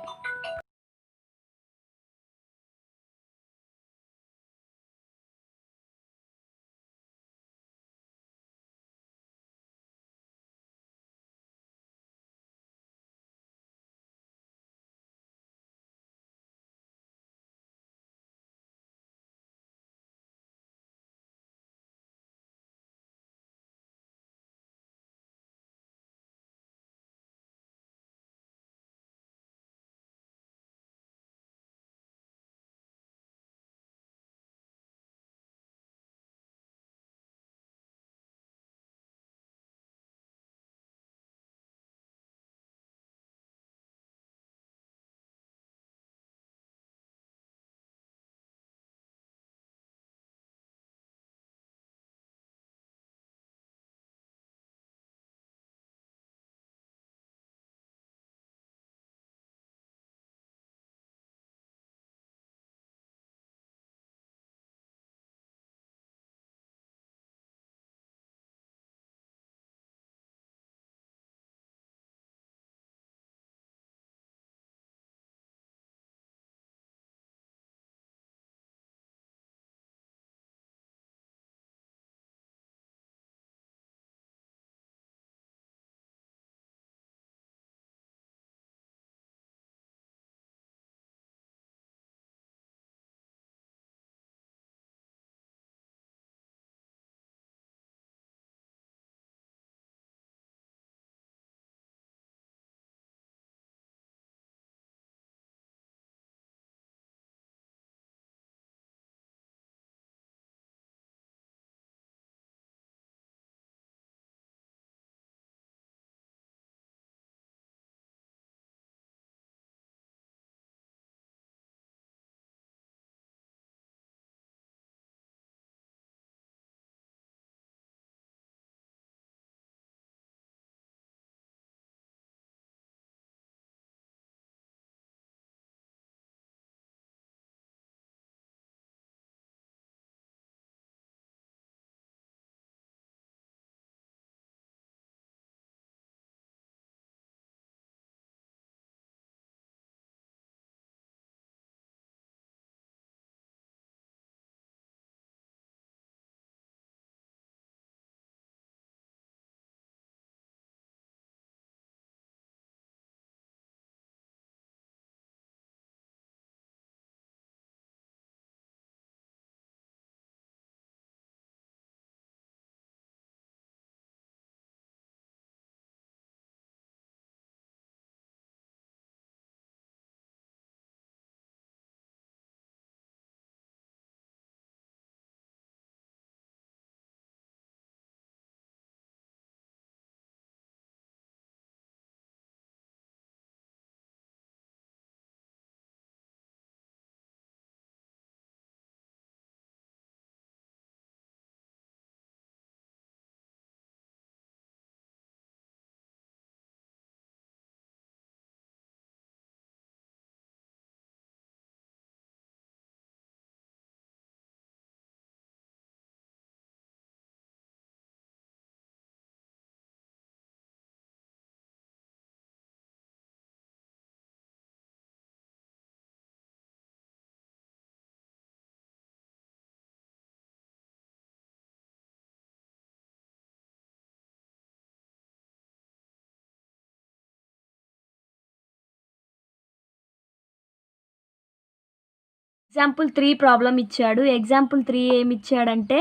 Example 3 problem ఇచ్చాడు. ఎగ్జాంపుల్ 3 ఏమి ఇచ్చాడంటే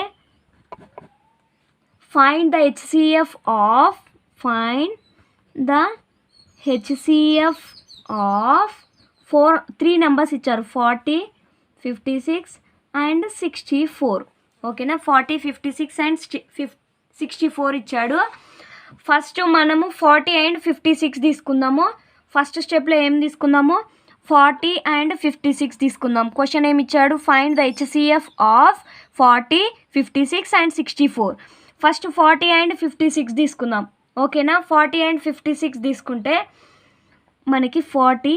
find the HCF of 3 numbers ఇచ్చారు 40, 56 and 64. ఓకేనా, 40, 56 and 64 ఇచ్చాడు. First మనము 40 and 56 తీసుకుందాము. First స్టెప్లో ఏం తీసుకుందాము, 40 అండ్ 56 తీసుకుందాం. క్వశ్చన్ ఏమి ఇచ్చాడు, find the HCF of 40, 56 and 64. First 40 and 56 తీసుకుందాం. ఓకేనా, 40 అండ్ 56 తీసుకుంటే మనకి 40,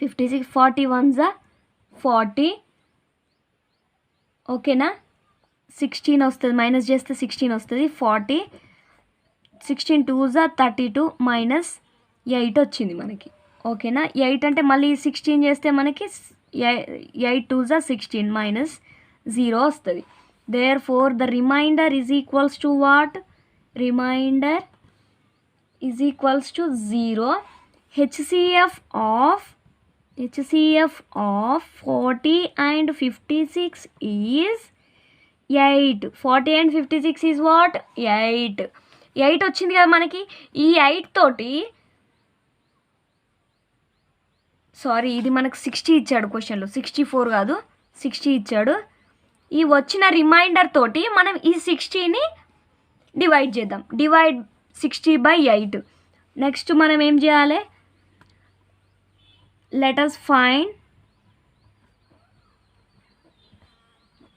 56, 41 40. ఓకేనా, 16 వస్తుంది, మైనస్ చేస్తే 16 వస్తుంది. 40, 16 2 32 మైనస్ 8 వచ్చింది మనకి. ఓకేనా, 8 అంటే మళ్ళీ 16 చేస్తే మనకి 8 2 16 మైనస్ 0 వస్తుంది. Therefore the remainder is equals to what, remainder is equals to 0. HCF of 40 and 56 is 8. 40 and 56 is what, 8. 8 వచ్చింది కదా మనకి. ఈ 8 తోటి సారీ ఇది మనకు 60 ఇచ్చాడు క్వశ్చన్లో, 64 కాదు 60 ఇచ్చాడు. ఈ వచ్చిన రిమైండర్ తోటి మనం ఈ 60ని డివైడ్ చేద్దాం. డివైడ్ 60/8. నెక్స్ట్ మనం ఏం చేయాలి, let us find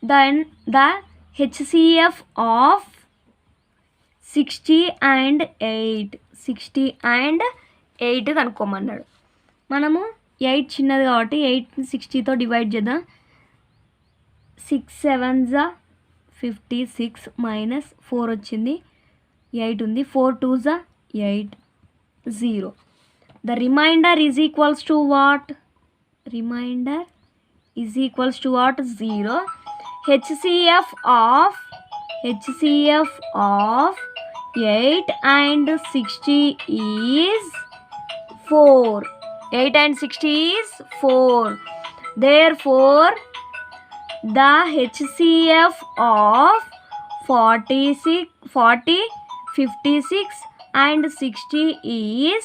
then the HCF of 60 and 8. 60 and 8 కనుక్కోమన్నాడు. మనము 8 చిన్నది కాబట్టి 8ని 60తో డివైడ్ చేద్దాం. 6 7 56 మైనస్ 4 వచ్చింది, 8 ఉంది. 4 2 8 0. The remainder is equals to what? Remainder is equals to what? 0. HCF of 8 and 60 is 4. 8 and 60 is 4. Therefore, the HCF of 40, 56 and 60 is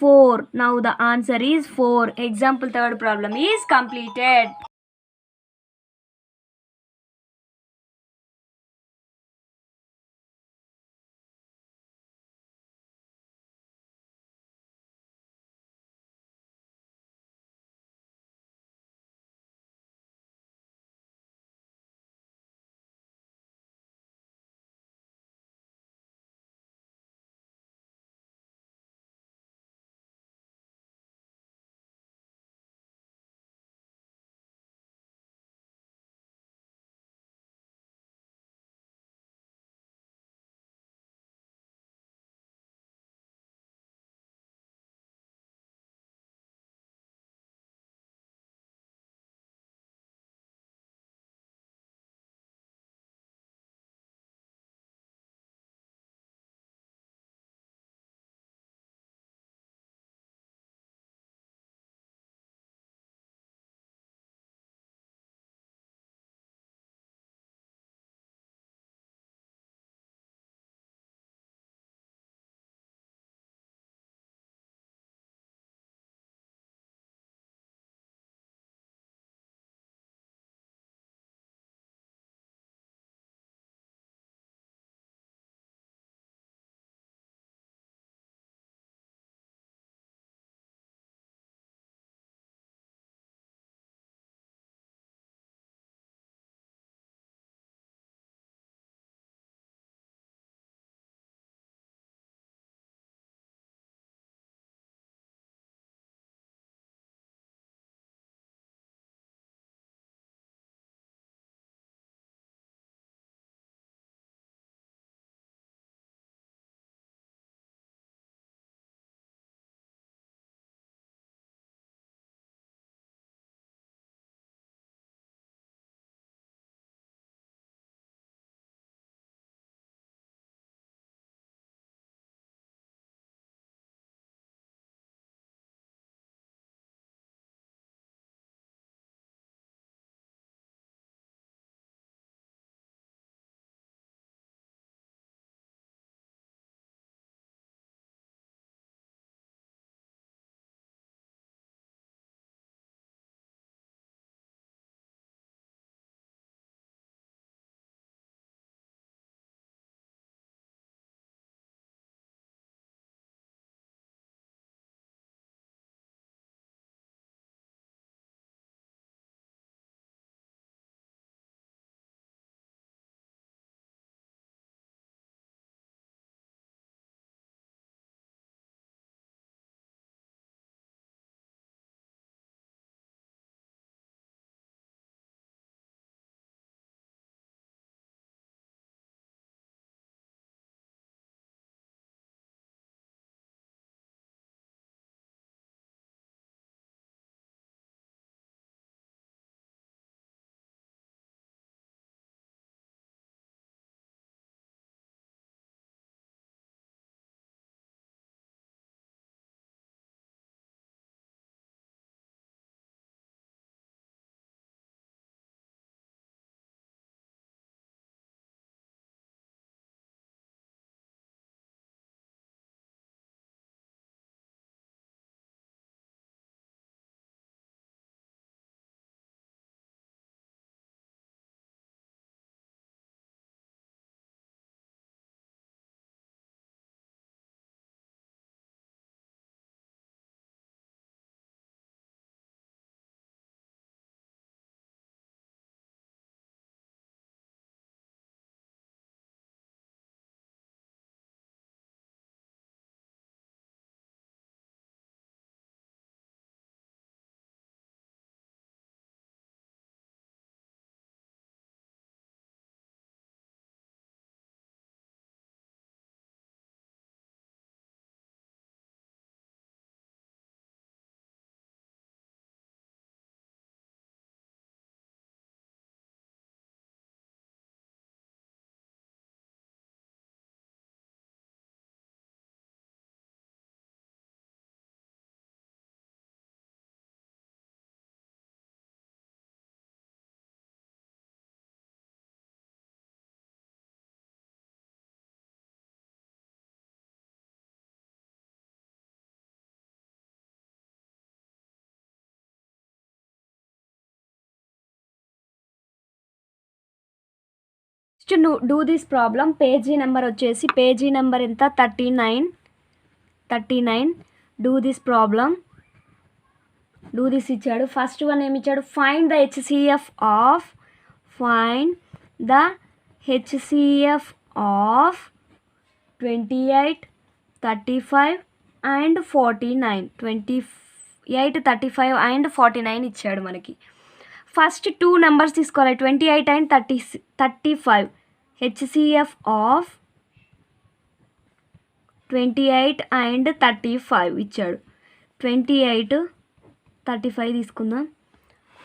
4. Now the answer is 4. Example 3rd problem is completed. To do this problem page number వచ్చేసి page number ఎంత 39 do this problem do this ఇచ్చాడు. First one ఏమి ఇచ్చాడు, find the HCF of 28, 35 and 49. 28, 35 and 49 ఇచ్చాడు మనకి. First two numbers తీసుకోవాలి, 28 and 35. HCF of 28 and 35 ఇచ్చాడు. 28, 35 తీసుకుందాం.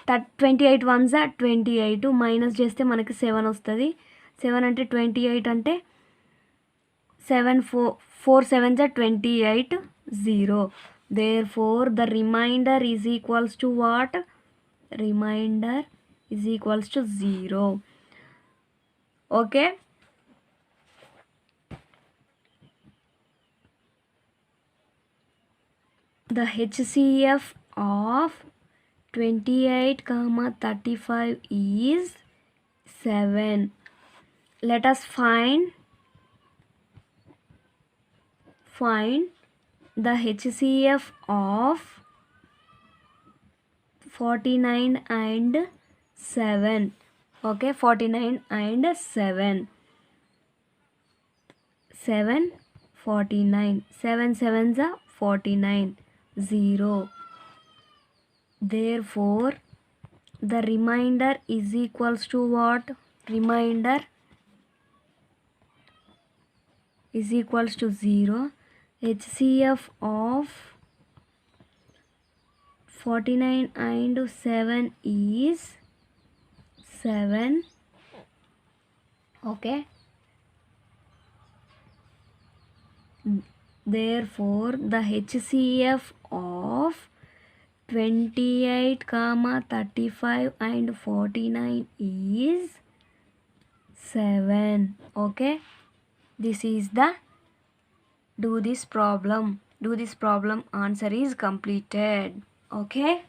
28 1s 28, మైనస్ చేస్తే మనకి 7 వస్తుంది. 7 అంటే 28 అంటే 7 4 7s 28, 0. Therefore the remainder is equals to what? Remainder is equals to 0. Okay. The HCF of 28, 35 is 7. Let us find the HCF of 49 and 7. Okay, 49 and 7. 7 49, 7 7s 49, 0. Therefore the remainder is equals to what? Remainder is equals to 0. HCF of 49 and 7 is 7. Okay. Therefore the HCF of 28, 35 and 49 is 7. Okay. This is the do this problem answer is completed. Okay.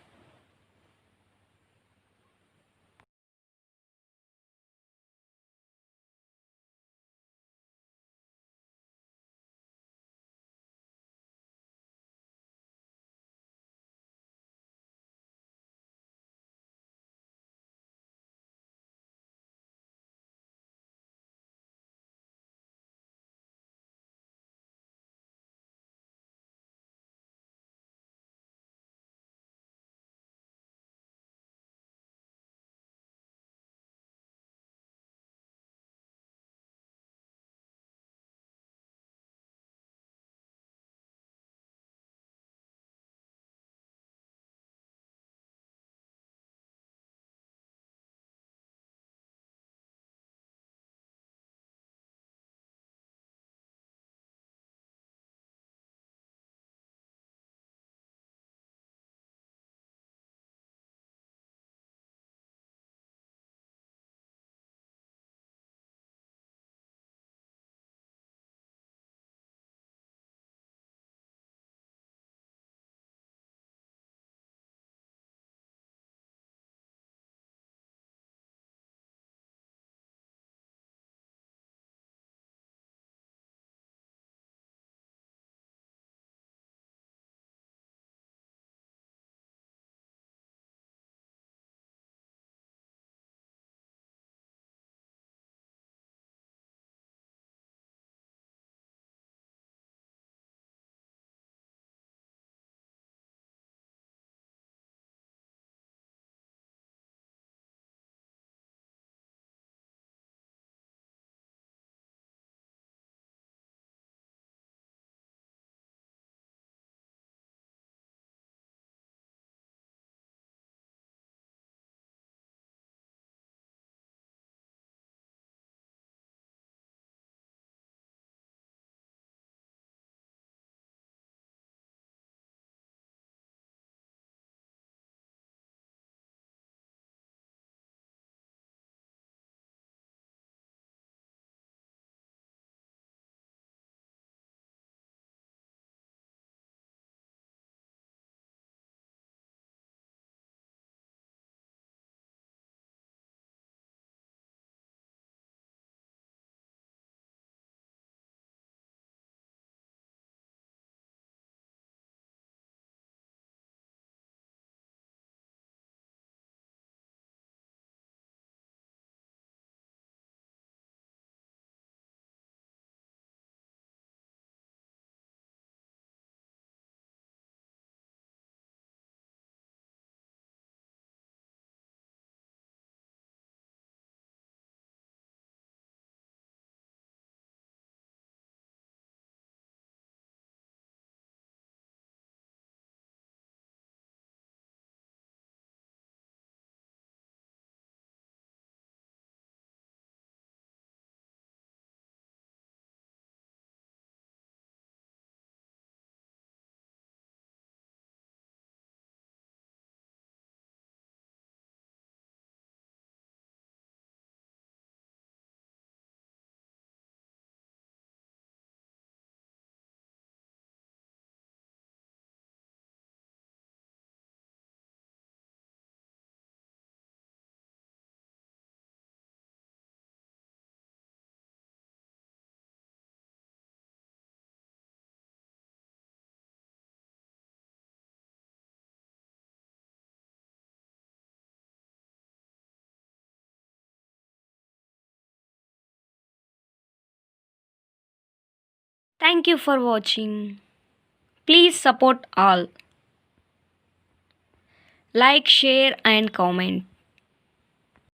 Thank you for watching. Please support all. Like, share, and comment.